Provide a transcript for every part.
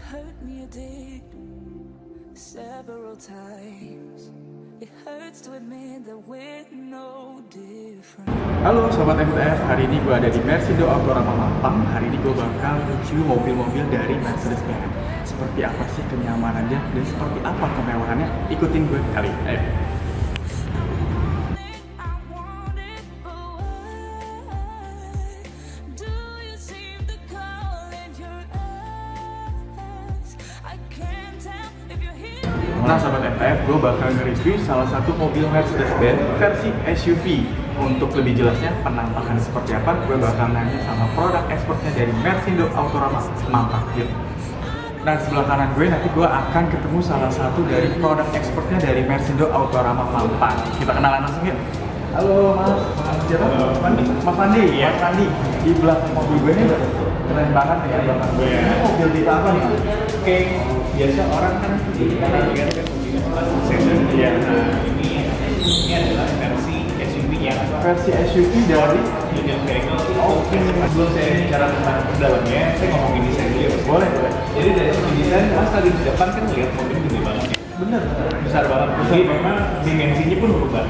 hurt me, you did several times. It hurts to admit that we're no different. Halo Sobat MTF, hari ini gue ada di Mersindo Autorama Mampang. Hari ini gue bakal review mobil-mobil dari Mercedes-Benz. Seperti apa sih kenyamanannya dan seperti apa kemewahannya? Ikutin gue kali ini. Ayo. Nah Sobat MTF, gue bakal nge-review salah satu mobil Mercedes-Benz versi SUV. Untuk lebih jelasnya penampakan seperti apa, gue bakal nanya sama produk ekspornya dari Mersindo Autorama Mampang. Yuk. Nah sebelah kanan gue nanti gue akan ketemu salah satu dari produk ekspornya dari Mersindo Autorama Mampang. Kita kenalan langsung yuk. Halo Mas siapa? Mas Fandi? Mas Fandi? Iya. Mas Fandi. Di belakang mobil gue ini keren banget ya belakang gue. Ini mobil tipe apa nih? Oke, biasa orang kan lihat kan sedan. Iya. Nah, ini adalah versi SUV yang versi SUV dari Union Vehicle. Oke. Sebelum saya bicara tentang dalamnya, saya ngomongin desain dulu. boleh. Jadi dari segi desain, Mas tadi di depan kan lihat mobil gede banget ya. Bener. Besar banget. Jadi memang dimensinya pun berubah.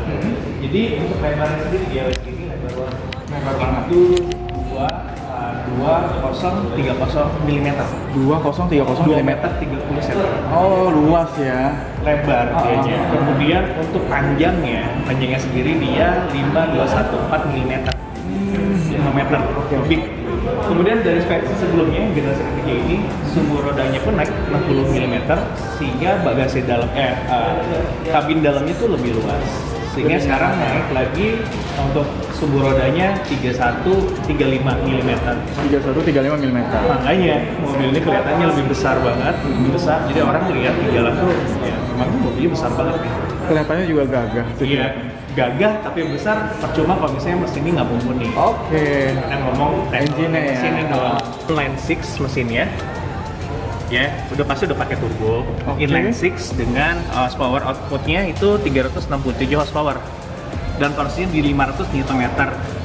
Jadi untuk lebarnya sendiri dia ini lebar banget. Itu 2030 mm. 2030 2 mm. meter 30 cm. Oh luas ya. Lebar dianya. Kemudian untuk panjangnya sendiri dia 5214 mm. 5 meter lebih. Kemudian dari versi sebelumnya generasi ketiga ini sumbu rodanya pun naik 60 mm sehingga bagasi dalam kabin dalamnya itu lebih luas. Sehingga sekarang naik lagi untuk sumbu rodanya 31-35 mm. 31-35 mm. Makanya mobil ini kelihatannya lebih besar banget, lebih besar. Jadi orang lihat di jalan tuh ya memang mobilnya besar banget nih. Kelihatannya juga gagah. Iya, gagah tapi besar. Percuma kalau misalnya mesin ini nggak mumpuni. Oke. Kita ngomong Engine-nya ya. mesin ini doang. Inline 6 mesinnya. Ya, udah pasti udah pakai turbo. Oke. Inline 6 dengan horsepower outputnya itu 367 horsepower. Dan torsinya di 500 Nm.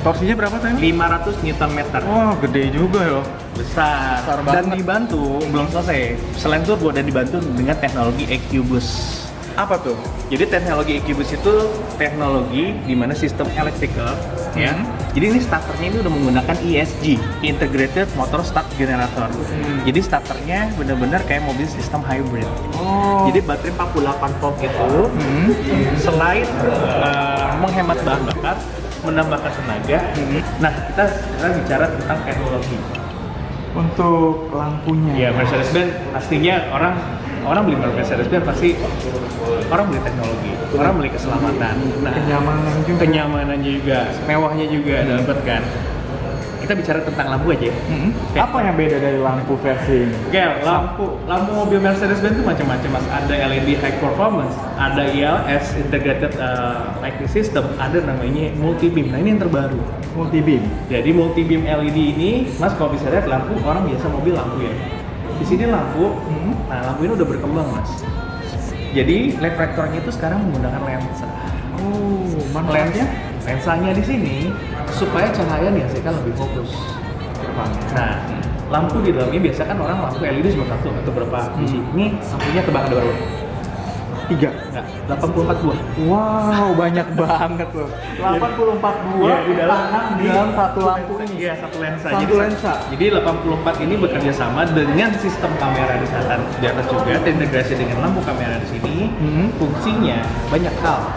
Torsinya berapa tadi? 500 Nm. Wah, gede juga ya. Besar. Besar Dan banget. dibantu, belum selesai. Selain turbo dan dibantu dengan teknologi EQ Boost. Apa tuh? Jadi teknologi EQ Boost itu teknologi di mana sistem electrical ya. Jadi ini starternya ini udah menggunakan ESG, Integrated Motor Start Generator. Jadi starternya benar-benar kayak mobil sistem hybrid. Oh. Jadi baterai 48 volt itu selain menghemat bahan bakar, menambahkan tenaga. Nah, kita bicara tentang teknologi. Untuk lampunya. Ya, Mercedes-Benz pastinya orang beli Mercedes-Benz pasti orang beli teknologi, orang beli keselamatan. Nah, kenyamanannya juga, mewahnya juga dapat kan. Kita bicara tentang lampu aja. Apa yang beda dari lampu versi ini? Oke, lampu mobil Mercedes-Benz itu macam-macam mas. Ada LED high performance, ada ILS integrated lighting system, ada namanya multi beam. Nah ini yang terbaru. Multi beam. Jadi multi beam LED ini, mas kalau bisa lihat lampu orang biasa mobil lampu ya. Di sini lampu, nah lampu ini udah berkembang mas. Jadi reflektornya itu sekarang menggunakan lensa. Oh, mana Lensanya di sini supaya cahaya dihasilkan lebih fokus. Nah, lampu di dalamnya biasa kan orang lampu LED cuma satu atau berapa biji. Ini lampunya tebakan ada berapa? 3. Enggak, 84 buah. Wow, banyak banget loh. 84 buah Iya, di dalam satu lampu ini. Iya, satu lensa. Satu lensa. Jadi 84 ini bekerja sama dengan sistem kamera di atas juga, terintegrasi dengan lampu kamera di sini. Fungsinya banyak hal.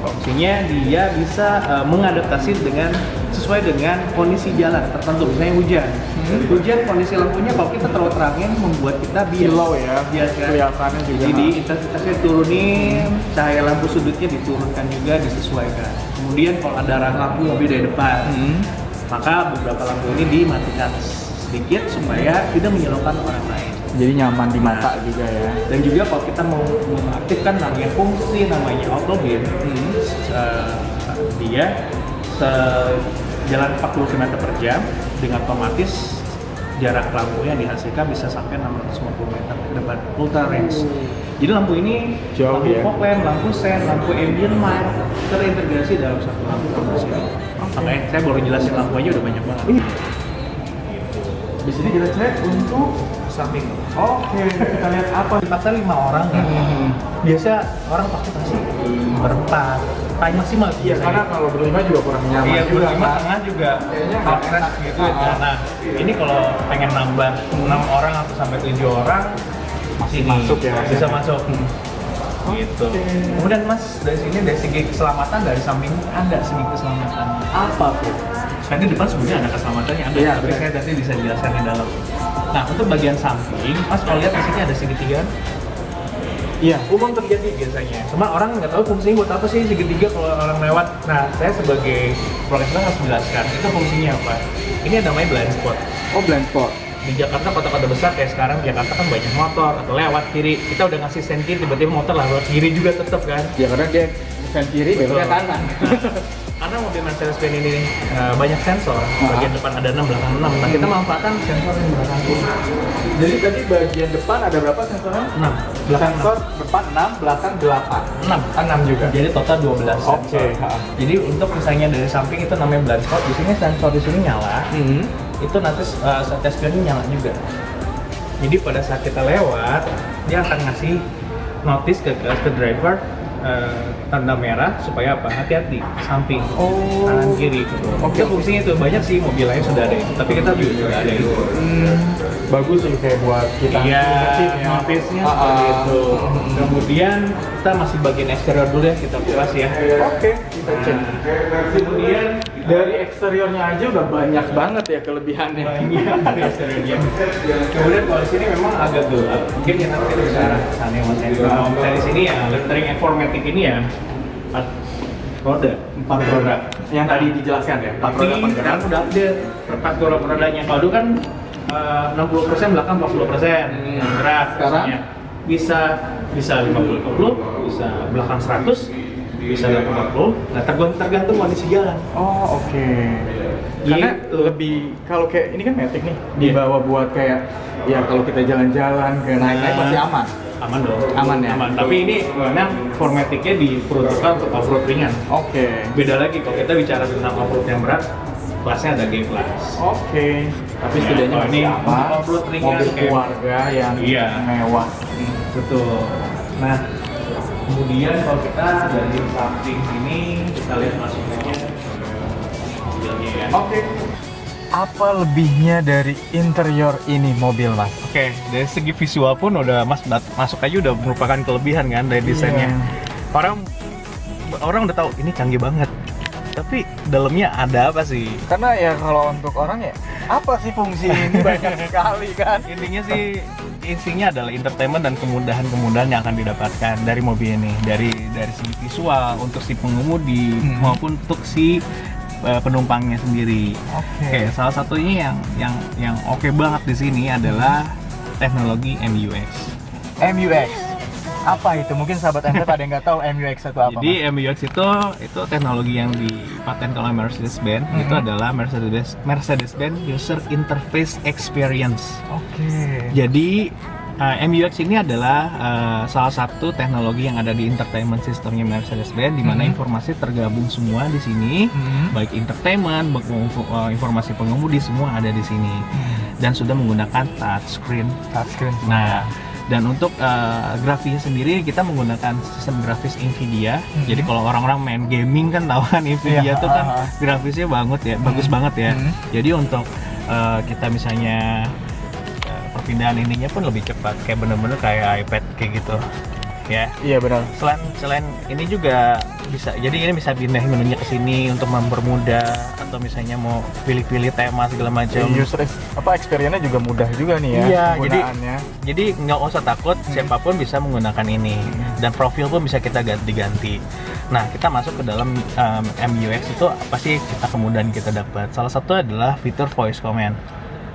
Fungsinya dia bisa mengadaptasi sesuai dengan kondisi jalan tertentu, misalnya hujan. Hujan kondisi lampunya kalau kita terlalu terangin membuat kita Kilau ya, bias kan? kelihatannya juga. Jadi intensitasnya turunin, cahaya lampu sudutnya diturunkan juga, disesuaikan. Kemudian kalau ada arah lampu mobil dari depan, maka beberapa lampu ini dimatikan sedikit supaya tidak menyilaukan orang lain. Jadi nyaman di mata juga ya. Dan juga kalau kita mau mengaktifkan namanya fungsi namanya auto beam, dia jalan 40 km per jam dengan otomatis jarak lampu yang dihasilkan bisa sampai 650 meter ke depan, ultra range. Jadi lampu ini jauh lampu ya? fog lamp, lampu sen, lampu ambient light terintegrasi dalam satu lampu komersial. Makanya saya baru jelasin lampu aja udah banyak banget. Di sini kita cek untuk ke samping. Oke, kita lihat apa? Tempatnya 5 orang kan. Biasa orang pakai pasti berempat, paling maksimal Iya, biasanya. karena kalau berlima juga kurang nyaman. Iya, juga, berlima kan? tengah juga Kayaknya hard nggak press enak. gitu ya. Nah, ini kalau pengen nambah 6 orang atau sampai 7 orang Masih sini, masuk ya. bisa masuk. Gitu. Kemudian Mas dari sini dari segi keselamatan dari samping ada segi keselamatan. Apa tuh? Karena di depan sebenarnya ada keselamatannya ada, Iya, tapi benar. saya nanti bisa jelaskan di dalam. Nah, untuk bagian samping, Mas kalau lihat di sini ada segitiga. Iya. Umum terjadi biasanya. Cuma orang nggak tahu fungsinya buat apa sih segitiga kalau orang lewat. Nah, saya sebagai profesional harus menjelaskan itu fungsinya apa. Ini yang namanya blind spot. Oh, blind spot. Di Jakarta kota-kota besar kayak sekarang Jakarta kan banyak motor atau lewat kiri. Kita udah ngasih sen kiri, tiba-tiba motor lewat kiri juga tetap kan. Ya karena dia bukan kiri, beloknya Betul. kanan. Karena mobil Mercedes-Benz ini banyak sensor, bagian depan ada 6, belakang 6. Nah, kita manfaatkan sensor yang belakang ini. Jadi tadi bagian depan ada berapa sensornya? 6, belakang Sensor depan 6, belakang 8. 6. 6 juga. Jadi total 12 Oke. sensor. Jadi untuk misalnya dari samping itu namanya blind spot, di sini sensor di sini nyala. Itu nanti saat spion nyala juga. Jadi pada saat kita lewat, dia akan ngasih notice ke driver tanda merah supaya apa? Hati-hati samping, Oh. kanan kiri. Oke. Itu fungsinya itu banyak sih mobil lain sudah ada itu, tapi kita juga sudah ada itu. Bagus sih kayak buat kita Iya, ingetin ya. notice-nya seperti itu. Kemudian kita masih bagian eksterior dulu ya, kita kupas ya. Oke, kita cek. Kemudian Dari eksteriornya aja udah banyak banget ya kelebihannya. dari eksteriornya. Kemudian kalau di sini memang agak gelap, mungkin kita bisa arah ke sana ya Mas. Kalau misalnya di sini ya lettering informatik ini ya 4 roda, 4 roda. Yang tadi dijelaskan ya, 4 roda Tapi penggerak. sekarang udah update 4 rodanya. Kalau dulu kan 60% belakang 40% gerak. Sekarang? Misalnya. Bisa 50-50, bisa belakang 100, bisa 80. Nah, tergantung kondisi jalan. Oh, oke. Karena Gitu. lebih kalau kayak ini kan Matic nih, Iya. dibawa buat kayak ya kalau kita jalan-jalan ke naik-naik masih aman. Aman dong. Aman ya? Aman. Tapi ini memang formatiknya diperuntukkan untuk off-road ringan. Oke. Beda lagi kalau kita bicara tentang off-road yang berat, kelasnya ada G class. Oke. Tapi Ya, setidaknya kalau masih ini aman. off-road ringan Mobil kayak- keluarga yang Iya. mewah. Betul. Nah, kemudian kalau kita dari samping sini kita lihat masuknya mobilnya ya. Oke. Apa lebihnya dari interior ini mobil, Mas? Oke, dari segi visual pun udah masuk aja udah merupakan kelebihan kan dari desainnya. Iya. Orang udah tahu ini canggih banget. Tapi dalamnya ada apa sih? Karena ya kalau untuk orang ya apa sih fungsi ini banyak sekali kan? Intinya sih isinya adalah entertainment dan kemudahan-kemudahan yang akan didapatkan dari mobil ini, dari segi visual untuk si pengemudi maupun untuk si penumpangnya sendiri. Oke, salah satunya yang oke banget di sini adalah teknologi MUX. MUX. Apa itu? Mungkin sahabat MTF ada yang nggak tahu MUX itu apa? Jadi MUX itu teknologi yang dipaten oleh Mercedes-Benz. Itu adalah Mercedes-Benz User Interface Experience. Oke. Jadi MUX ini adalah salah satu teknologi yang ada di entertainment sistemnya Mercedes-Benz, di mana informasi tergabung semua di sini, baik entertainment, informasi pengemudi semua ada di sini, dan sudah menggunakan touchscreen. Nah, dan untuk grafisnya sendiri kita menggunakan sistem grafis Nvidia. Jadi kalau orang-orang main gaming kan tahu kan Nvidia tuh kan grafisnya bagus banget ya. Jadi untuk kita misalnya perpindahan ininya pun lebih cepat, kayak bener-bener kayak iPad kayak gitu ya. Iya benar. Selain ini juga bisa, jadi ini bisa pindah menunya ke sini untuk mempermudah, atau misalnya mau pilih-pilih tema segala macam. User experience-nya juga mudah juga nih ya Iya, penggunaannya. jadi nggak usah takut, siapapun bisa menggunakan ini, dan profil pun bisa kita ganti-ganti. Nah, kita masuk ke dalam MUX itu apa sih kemudahan kita dapat? Salah satu adalah fitur voice command.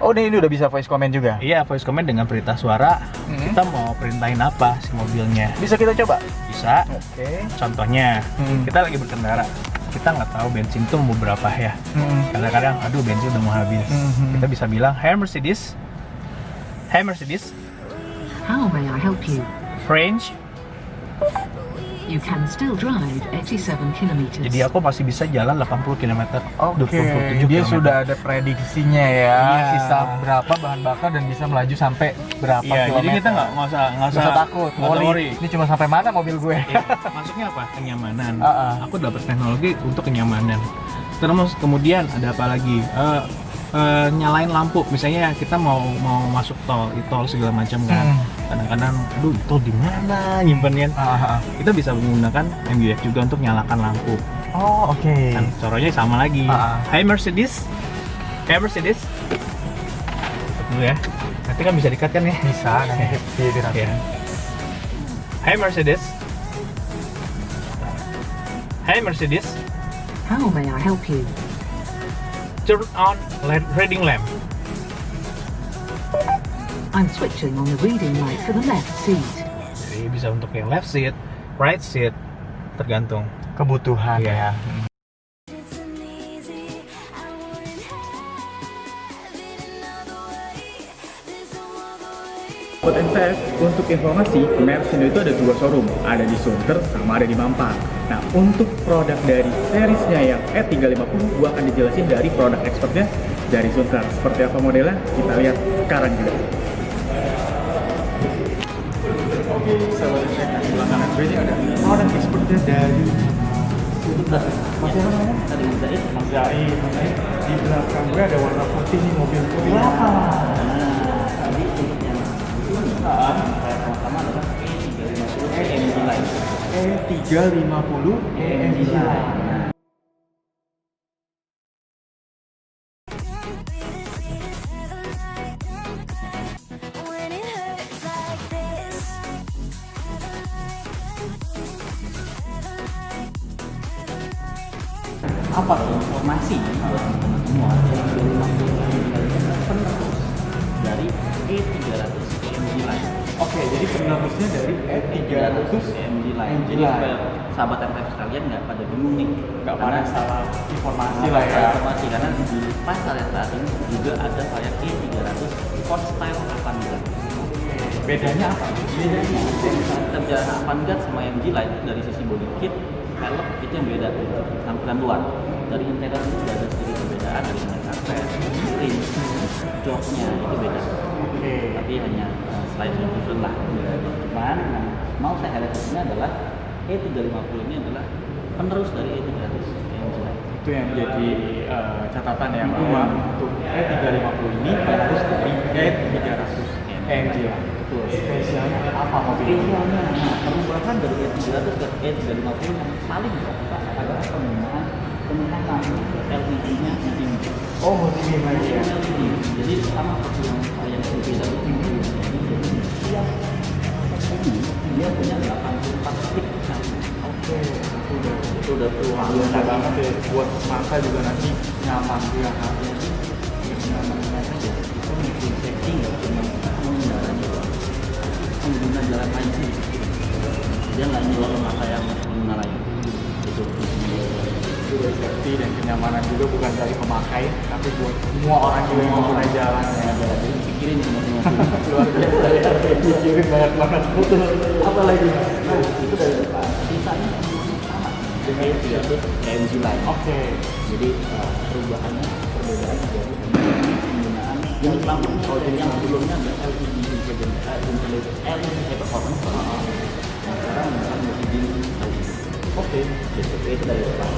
Oh, ini udah bisa voice comment juga? Iya, voice command dengan perintah suara. Kita mau perintahin apa si mobilnya? Bisa kita coba? Bisa. Oke. Contohnya, kita lagi berkendara, kita nggak tahu bensin tuh mau berapa ya. Kadang-kadang, aduh bensin udah mau habis. Kita bisa bilang, Hey Mercedes, How may I help you? French, You can still drive 87 kilometers. Jadi aku masih bisa jalan 80 km. Oke, dia sudah ada prediksinya ya, sisa berapa bahan bakar dan bisa melaju sampai berapa Iya, kilometer. jadi kita nggak usah takut, nggak usah worry. Ini cuma sampai mana mobil gue? Ya, maksudnya apa? Kenyamanan. Aku dapat teknologi untuk kenyamanan. Terus kemudian ada apa lagi? Nyalain lampu, misalnya kita mau masuk tol segala macam kan. Kadang-kadang, aduh tol di mana nyimpennya? Kita bisa menggunakan MBUX juga untuk nyalakan lampu. Oh, oke. Kan caranya sama lagi. Hai Mercedes. Kayak Mercedes. Dulu ya. Nanti kan bisa di-cut kan ya? Bisa, nanti di Ya. Hai Mercedes. Hai Mercedes. How may I help you? Turn on reading lamp. I'm switching on the reading light for the left seat. Jadi bisa untuk yang left seat, right seat, tergantung. kebutuhan ya. Buat NVF, untuk informasi, Mersindo itu ada 2 showroom, ada di Sunter sama ada di Mampang. Nah, untuk produk dari seriesnya yang E350, gua akan dijelasin dari produk ekspornya dari Sunter. Seperti apa modelnya, kita lihat sekarang juga. Oke, sahabat NVF, di belakang gue ini ada produk ekspornya dari Sunter. Masih apa namanya? Mas Zaid. Di belakang gue ada warna putih nih, mobil putih. Pertama adalah E350 AMG Line. E350 AMG Line. Apa informasi buat teman-teman semua penerus dari E300 AMG Line. Oke, jadi penerusnya dari E300 AMG Line. AMG Jadi Line. supaya sahabat MTF sekalian nggak pada bingung nih, Nggak pada salah informasi lah ya. Informasi karena di pasar yang saat ini juga ada varian E300 Sport Style Avantgarde. Bedanya apa? Bedanya kita bicara Avantgarde sama AMG Line dari sisi body kit, velg itu yang beda, tampilan luar. Dari interior itu sudah ada sedikit perbedaan dari mulai karpet, rim, joknya itu beda. Oke. Tapi hanya slightly different lah. Cuman yang mau saya highlight di sini adalah E350 ini adalah penerus dari E300 AMG Line. Itu yang jadi catatan ya, bahwa untuk E350 ini penerus dari E300 AMG Line. Betul. Spesialnya apa mobil ini? Spesialnya, nah, perubahan dari E300 ke E350 yang paling besar adalah penggunaan LED-nya yang tinggi. Oh, mobil lagi ya. LED. Jadi sama seperti yang varian SUV tadi. Jadi setiap ini dia punya 84 stick. Oke, Itu udah tua biasa banget ya, buat masa juga nanti nyaman juga kan. Itu mungkin safety nggak cuma pengendaranya doang, pengguna jalan lain sih. Dia nggak nyelok ke mata yang pengguna lain. Itu Itu dari safety dan kenyamanan juga bukan dari pemakai, tapi buat semua orang juga yang pengguna jalan ya. jadi pikirin semua. Luar biasa ya, pikirin banget banget. Betul. Apa lagi? Nah, itu dari depan. Sisanya semuanya sama dengan E300 AMG Line. Oke. Jadi perubahannya perbedaan dari penggunaan jenis lampu. Kalau yang sebelumnya ada LED performance, sekarang menggunakan multi beam LED. Oke. Itu dari depan.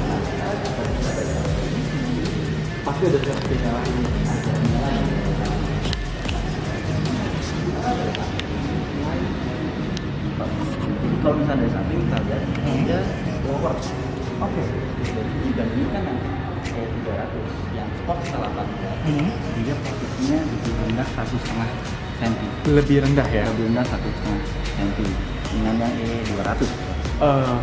Pasti ada safety-nya lagi. Jadi kalau misalnya dari samping kita lihat ada lower. Oke. Jadi dibandingkan yang E300 yang sport salapan, dia posisinya lebih rendah 1,5 cm. Lebih rendah ya. Lebih rendah 1,5 cm dengan yang E200.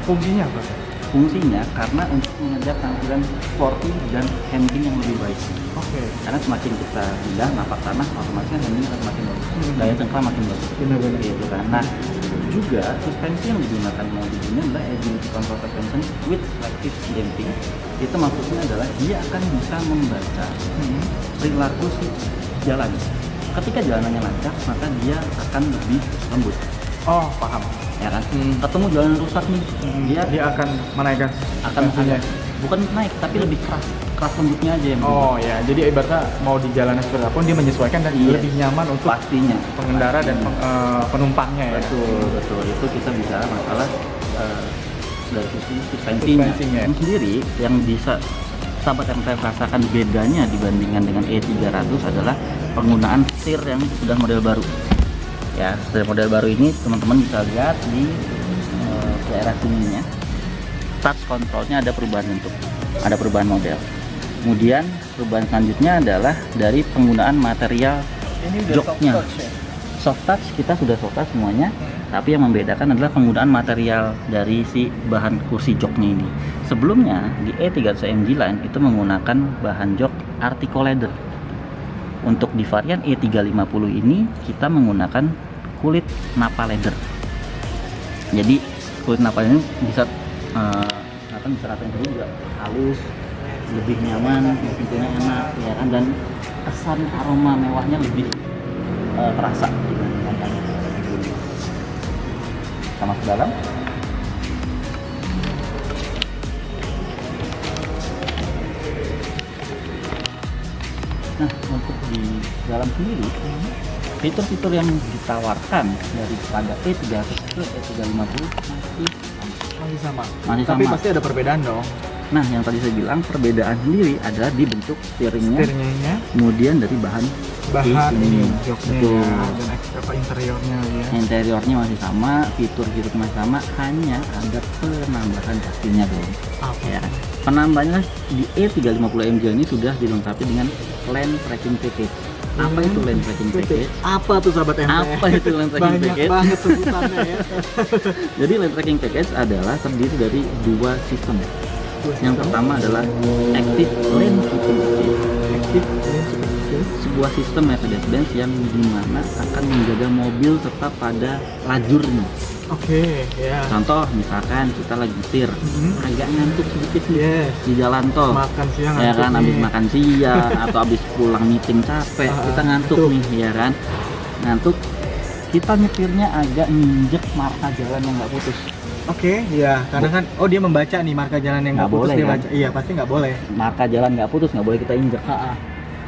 Fungsinya apa? Fungsinya karena untuk mengejar tampilan sporty dan handling yang lebih baik. Oke. Karena semakin kita pindah napak tanah, otomatis kan handling akan semakin bagus, daya cengkram makin bagus. Benar-benar. Gitu kan. Nah, juga suspensi yang digunakan mobil ini adalah agility control suspension with selective damping. Itu maksudnya adalah dia akan bisa membaca perilaku si jalan. Ketika jalanannya lancar, maka dia akan lebih lembut. Oh, paham. Ya ya kan. Ketemu jalan rusak nih, Dia akan menaikkan akan bukan naik tapi lebih keras lembutnya aja yang Oh ya, jadi ibaratnya mau di jalanan seperti apapun dia menyesuaikan dan Iya. lebih nyaman untuk pastinya pengendara dan penumpangnya ya. betul itu kita bicara masalah dari sisi suspensinya Suspensinya. Ini sendiri yang bisa sahabat MTF rasakan bedanya dibandingkan dengan E300 adalah penggunaan setir yang sudah model baru ya. Setir model baru ini teman-teman bisa lihat di daerah sininya, touch controlnya ada perubahan bentuk, ada perubahan model. Kemudian perubahan selanjutnya adalah dari penggunaan material joknya. Soft touch kita sudah soft touch semuanya, tapi yang membedakan adalah penggunaan material dari si bahan kursi joknya ini. Sebelumnya di E300 AMG Line itu menggunakan bahan jok Artico leather. Untuk di varian E350 ini kita menggunakan kulit napa leather. Jadi kulit napa ini bisa bisa rasain juga halus, lebih nyaman, pintunya enak ya kan, dan kesan aroma mewahnya lebih terasa dibandingkan yang sebelumnya. Kita masuk dalam. Nah, untuk di dalam sendiri fitur-fitur yang ditawarkan daripada E300 ke E350 Masih sama. Masih Tapi sama. pasti ada perbedaan dong. Nah, yang tadi saya bilang perbedaan sendiri adalah di bentuk steeringnya, Setirnya, kemudian dari bahan bahan di sini. ini joknya Betul. dan apa interiornya ya. Interiornya masih sama, fitur-fitur masih sama, hanya ada penambahan pastinya dong. Oke. Ya. Penambahannya di E350 AMG ini sudah dilengkapi dengan lane tracking package. Apa itu lane tracking package? Apa tuh sahabat MTF? Apa itu lane tracking Banyak package? banget sebutannya ya. Jadi lane tracking package adalah terdiri dari dua sistem. Yang pertama adalah active lane keeping assist. Active lane keeping assist. Sebuah sistem Mercedes-Benz yang dimana akan menjaga mobil tetap pada lajurnya. Oke, ya. Contoh misalkan kita lagi nyetir, agak ngantuk sedikit nih Yes. di jalan tol, Makan siang ya ngantuk kan, nih. habis makan siang atau habis pulang meeting capek, kita ngantuk ngantuk. nih, ya kan, ngantuk, kita nyetirnya agak nginjek marka jalan yang nggak putus. Oke, ya. Karena kan, dia membaca nih marka jalan yang nggak Nggak putus boleh, dia kan? baca. Iya, pasti nggak boleh. Marka jalan nggak putus, nggak boleh kita injek.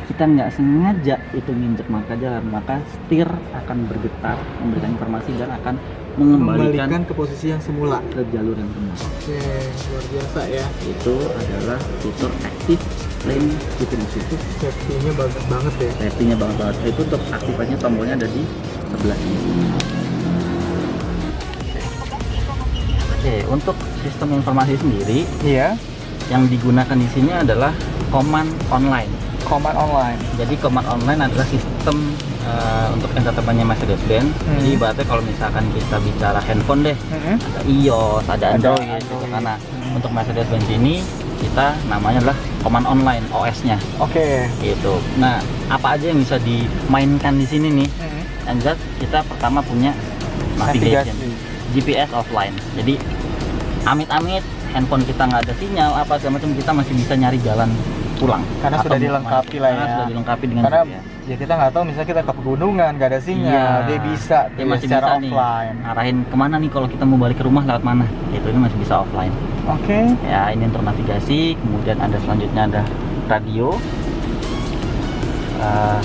Kita nggak sengaja itu nginjek marka jalan, maka setir akan bergetar, memberikan informasi dan akan mengembalikan Kembalikan ke posisi yang semula. ke jalur yang benar. Oke, luar biasa ya. Itu adalah fitur active lane keeping assist. Safety-nya bagus banget ya. Safety-nya banget. Itu untuk aktifasinya tombolnya ada di sebelah sini. Oke, untuk sistem informasi sendiri Iya. yang digunakan di sini adalah command online. Command online. Jadi command online adalah sistem untuk entertainmentnya Mercedes-Benz. Jadi ibaratnya kalau misalkan kita bicara handphone deh, ada iOS, ada Android, gitu. Karena untuk Mercedes-Benz ini kita namanya adalah command online OS-nya. Oke. Gitu. Nah, apa aja yang bisa dimainkan di sini nih? Yang jelas kita pertama punya navigation, GPS offline. Jadi amit-amit handphone kita nggak ada sinyal apa segala macam, kita masih bisa nyari jalan pulang. Karena Atau sudah dilengkapi lah ya. Karena sudah dilengkapi dengan Karena GPS. ya kita nggak tahu misalnya kita ke pegunungan nggak ada sinyal, Iya. dia bisa Dia masih secara bisa nih offline. arahin kemana nih kalau kita mau balik ke rumah lewat mana, itu ini masih bisa offline. Oke. Ya, ini untuk navigasi. Kemudian ada selanjutnya ada radio.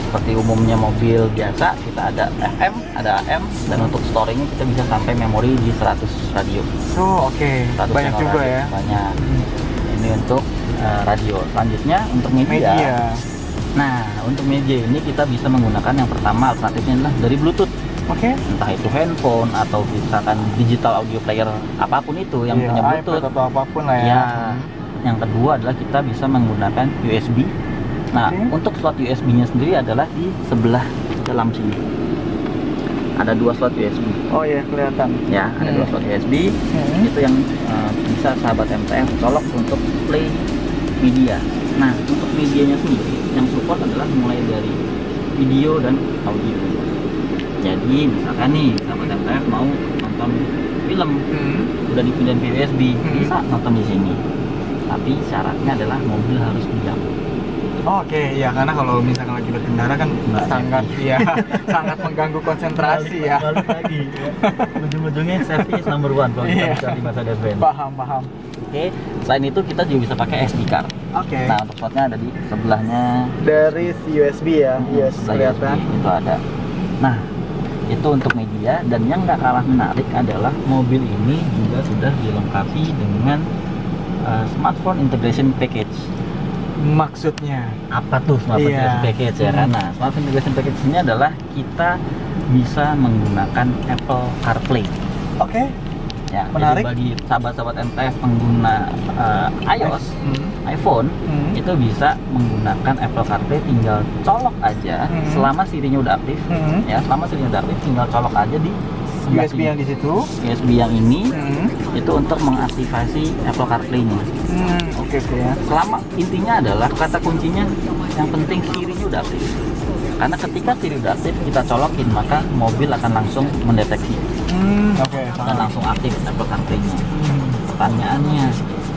Seperti umumnya mobil biasa, kita ada FM, ada AM, dan untuk storingnya kita bisa sampai memori di 100 radio. So, oke. 100 Banyak channel juga radio. ya. Banyak. Ini untuk radio. Selanjutnya untuk media. Nah, untuk media ini kita bisa menggunakan yang pertama alternatifnya adalah dari Bluetooth. Oke. Entah itu handphone atau misalkan digital audio player apapun itu yang punya Bluetooth. iPad atau apapun lah ya. Ya. Yang kedua adalah kita bisa menggunakan USB. Nah, untuk slot USB-nya sendiri adalah di sebelah dalam sini. Ada dua slot USB. Oh iya, kelihatan. Ya, ada dua slot USB. Itu yang bisa sahabat MTF colok untuk play media. Nah, untuk medianya sendiri yang support adalah mulai dari video dan audio. Jadi misalkan nih sahabat MTF mau nonton film, udah dipindahin ke USB, bisa nonton di sini. Tapi syaratnya adalah mobil harus diam. Oke, ya karena kalau misalkan lagi berkendara kan Nggak sangat happy. ya sangat mengganggu konsentrasi ya. Balik lagi ya. Ujung-ujungnya safety is number one kalau kita Iya. bicara di Mercedes-Benz. Paham. Oke, selain itu kita juga bisa pakai SD card. Oke. Nah, untuk slotnya ada di sebelahnya. Dari USB ya, yes Sebelah kelihatan. USB itu ada. Nah, itu untuk media, dan yang nggak kalah menarik adalah mobil ini juga sudah dilengkapi dengan smartphone integration package. Maksudnya Apa tuh smartphone Iya. integration package ya? Karena smartphone integration package ini adalah kita bisa menggunakan Apple CarPlay. oke. Ya, Menarik. jadi bagi sahabat-sahabat MTF pengguna iOS, iPhone, itu bisa menggunakan Apple CarPlay, tinggal colok aja selama Siri-nya udah aktif. Ya, selama Siri-nya udah aktif, tinggal colok aja di sebelah USB sini. yang di situ. USB yang ini itu untuk mengaktifasi Apple CarPlay-nya. Oke ya. Selama intinya adalah kata kuncinya yang penting Siri-nya udah aktif. Karena ketika Siri udah aktif, kita colokin, maka mobil akan langsung mendeteksi Oke. dan langsung aktif Apple CarPlay-nya. Pertanyaannya,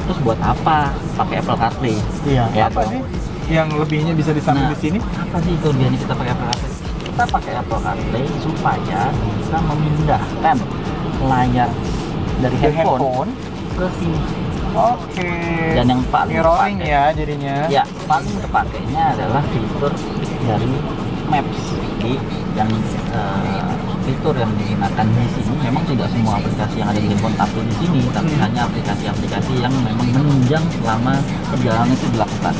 terus buat apa pakai Apple CarPlay? Iya. Ya, Apa dong. sih yang lebihnya bisa disambung di sini? Apa sih kelebihannya kita pakai Apple CarPlay? Kita pakai Apple CarPlay supaya bisa memindahkan layar dari Ke handphone ke sini. Oke. Dan yang paling mirroring terpakai- ya jadinya. Ya, paling terpakainya adalah fitur dari Maps. Jadi yang fitur yang digunakan di sini memang tidak semua aplikasi yang ada di handphone tampil di sini, tapi hanya aplikasi-aplikasi yang memang menunjang selama perjalanan itu dilakukan.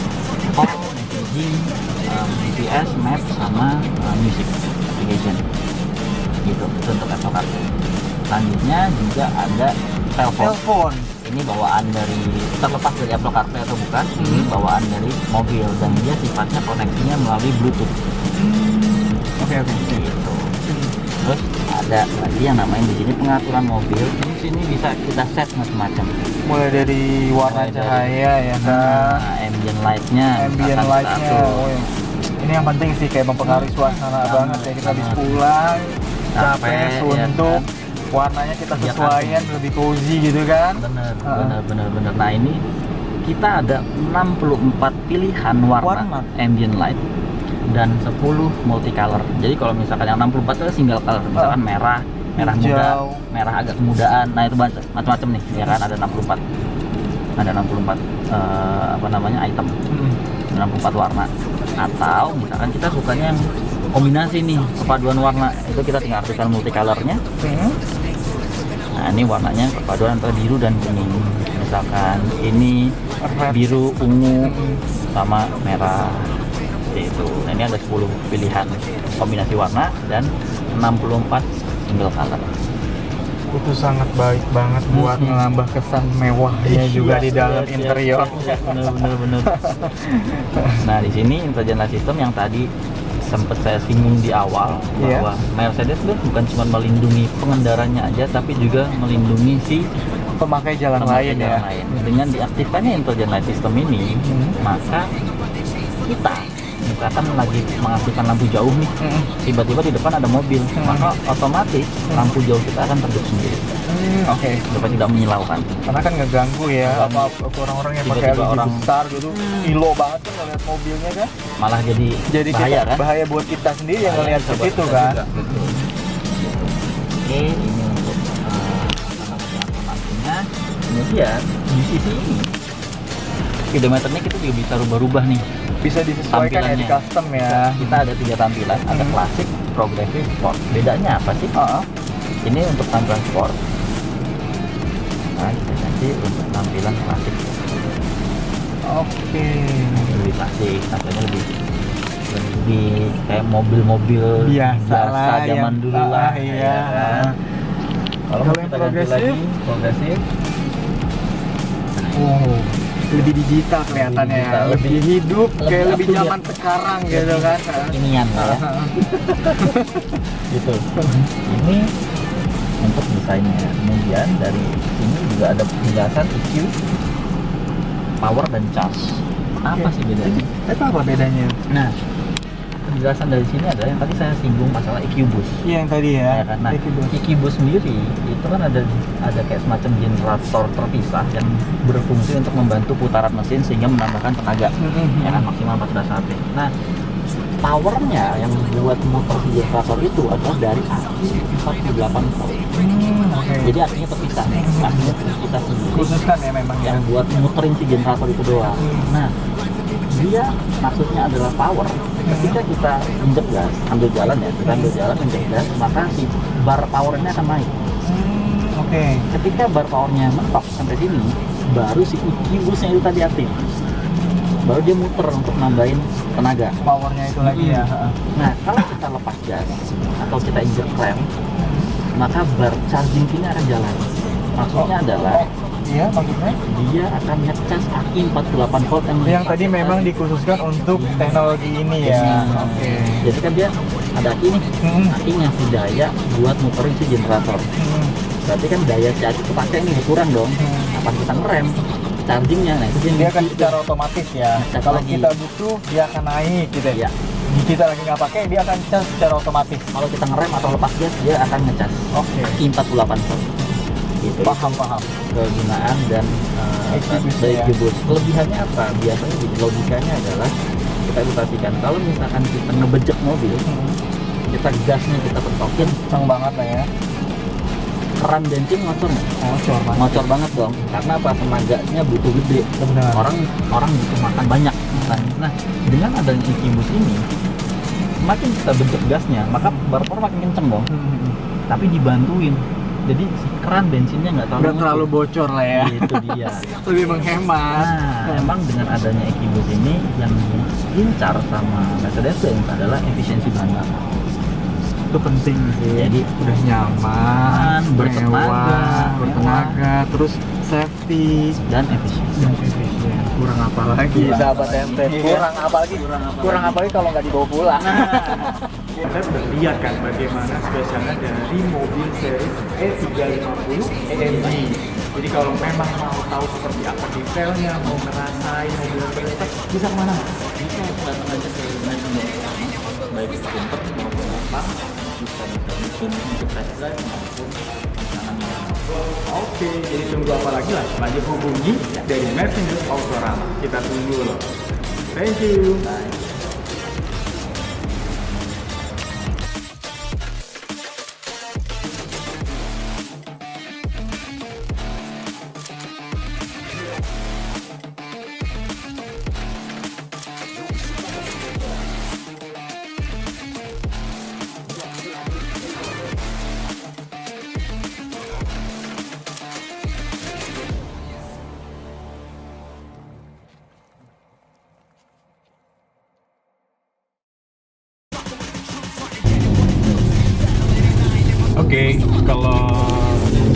Call, messaging, GPS, Maps, sama music application. Gitu, itu untuk Apple CarPlay. Selanjutnya juga ada telepon. Telepon. Ini bawaan dari, terlepas dari Apple CarPlay atau bukan, ini bawaan dari mobil, dan dia sifatnya koneksinya melalui Bluetooth. Oke. Gitu. Terus ada lagi yang namanya di sini pengaturan mobil. Di sini bisa kita set macam-macam. Mulai dari warna Mulai dari- cahaya ya kan. Ambient lightnya, Ambient akan kita lightnya. atur. Oh, ya. Ini yang penting sih kayak mempengaruhi suasana banget ya, kita habis pulang capek, Capek, suntuk, ya warnanya kita Iya, sesuaian lebih cozy gitu kan. Bener. Nah ini kita ada 64 pilihan warna ambient light dan 10 multicolor. Jadi kalau misalkan yang 64 itu single color, misalkan merah muda, Hijau. merah agak kemudaan. Nah itu macam-macam nih, ya kan, ada 64. Ada 64 item. 64 warna. Atau misalkan kita sukanya yang kombinasi nih, perpaduan warna, itu kita tinggal aktifkan multicolornya. Nah ini warnanya perpaduan antara biru dan kuning. Misalkan ini biru, ungu, sama merah. Itu. Nah ini ada 10 pilihan kombinasi warna dan 64 single color. Itu sangat baik banget buat menambah kesan mewahnya juga di dalam interior. Bener. Nah di sini intelligent light system yang tadi sempat saya singgung di awal, Iya. bahwa Mercedes itu bukan cuma melindungi pengendaranya aja, tapi juga melindungi si Pemakai jalan pemakai lain jalan ya. lain. Dengan diaktifkannya intelligent light system ini, maka kita misalkan lagi mengaktifkan lampu jauh nih, tiba-tiba di depan ada mobil, maka otomatis lampu jauh kita akan redup sendiri Oke. supaya tidak menyilaukan. Karena kan ngeganggu ya apa orang-orang yang pakai Tiba-tiba LED orang- besar gitu, kilo banget kan ngeliat mobilnya kan. Malah jadi bahaya kita, kan. bahaya buat kita sendiri yang ngeliat Bahaya ke buat situ kita kan. juga, betul. Oke, ini untuk lampunya. Kemudian di sisi ini speedometernya kita juga bisa rubah-rubah nih. Bisa disesuaikan ya, di Tampilannya. custom ya. Kita ada 3 tampilan, ada klasik, progresif, sport. Bedanya apa sih? Ini untuk tampilan sport. Nah, kita ganti untuk tampilan klasik. Oke. Lebih klasik, tampilnya lebih kayak mobil-mobil Biasa lah, zaman yang- dulu lah. iya. ya kan? Kalau Kalau mau yang kita ganti progresif? lagi, progresif. Oh, lebih digital kelihatannya, digital, lebih lebih- hidup, kayak lebih lebih up to zaman date. sekarang gitu kan. Inian ya. Gitu. Ini untuk desainnya. Kemudian dari sini juga ada penjelasan EQ, power dan charge. Apa Oke. sih bedanya? Itu apa bedanya? Nah, penjelasan dari sini adalah yang tadi saya singgung masalah EQ boost. Iya yang tadi ya. Kan? Nah, EQ boost. EQ boost sendiri itu kan ada kayak semacam generator terpisah yang berfungsi untuk membantu putaran mesin sehingga menambahkan tenaga ya kan maksimal 14 HP. Nah, powernya yang buat motor si generator itu adalah dari aki 48 volt. Jadi akinya terpisah, akinya terpisah sendiri. Khususkan ya memang Yang buat muterin si generator itu doang. Nah, dia maksudnya adalah power. Ketika kita injek gas, ambil jalan ya, kita ambil jalan injek gas, maka si bar powernya akan naik. Oke. Ketika bar powernya mentok sampai sini, baru si EQ boostnya itu tadi aktif. Baru dia muter untuk nambahin tenaga. Powernya itu lagi ya. Nah, kalau kita lepas gas atau kita injek rem, maka bar charging kini akan jalan. Maksudnya adalah Iya, maksudnya dia akan ngecas aki 48 volt yang tadi memang dikhususkan untuk teknologi ini ya. Oke. Jadi kan dia ada aki nih, aki ngasih daya buat muterin si generator. Berarti kan daya si aki kepake nih kurang dong. Kapan kita ngerem chargingnya, nah itu Dia akan secara otomatis ya. Ngecas Kalau lagi. kita butuh dia akan naik gitu ya. ya. Kita lagi nggak pakai dia akan cas secara otomatis. Kalau kita ngerem atau lepas gas dia akan ngecas Oke. aki 48 volt. Gitu. Paham. Kegunaan dan EQ boost dari ya. EQ boost. Kelebihannya apa? Biasanya jadi logikanya adalah kita perhatikan kalau misalkan kita ngebejek mobil, kita gasnya kita pentokin, Kencang banget lah ya. keran bensin ngocor nggak? Ngocor banget. Ngocor banget dong. Karena apa? Tenaganya butuh gede. Benar. Orang butuh makan banyak. Nah, dengan adanya EQ boost ini, semakin kita bejek gasnya, maka bar power makin kenceng dong. Tapi dibantuin. Jadi si keran bensinnya nggak terlalu bocor lah ya. Itu dia. Lebih menghemat. Nah, emang dengan adanya EQ boost ini yang diincar sama Mercedes-Benz adalah efisiensi bahan bakar. Itu penting sih. Jadi udah nyaman, bertenaga, terus safety dan efisiensi. dan efisien. Kurang apa lagi, sahabat MT? Kurang apa lagi kalau nggak dibawa pulang. Kita udah lihat kan bagaimana spesialnya dari mobil seri E350 AMG. Jadi kalau memang mau tahu seperti apa detailnya, mau ngerasain mobil kita bisa kemana? Bisa datang aja ke Mercedes, baik itu untuk maupun apa, bisa bikin untuk test drive maupun rencananya. Oke, jadi tunggu apa lagi lah? Lanjut hubungi dari Mercedes Autorama. Kita tunggu loh. Thank you. Bye. Oke, kalau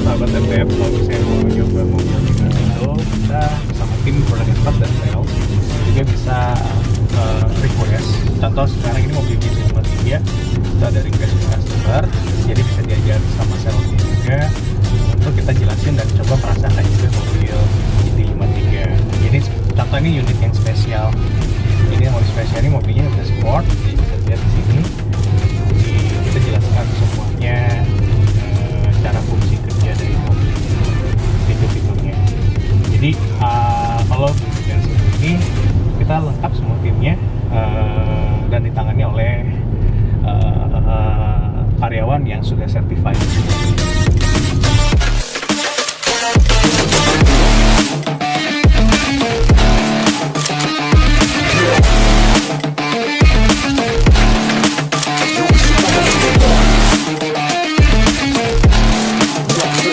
sahabat MTF kalau misalnya mau nyoba mobil Indo, kita bersama tim product expert dan sales juga bisa request. Contoh sekarang ini mobil GT53 itu ada request customer, jadi bisa diajar sama salesnya juga untuk kita jelasin dan coba merasakan juga mobil GT53. Jadi contoh ini unit yang spesial. Jadi mobil spesial ini mobilnya udah sport, jadi bisa lihat di sini. Kita jelaskan semuanya, cara fungsi kerja dari mobil, fitur-fiturnya. Jadi kalau dengan ini kita lengkap semua timnya dan ditangani oleh karyawan yang sudah certified.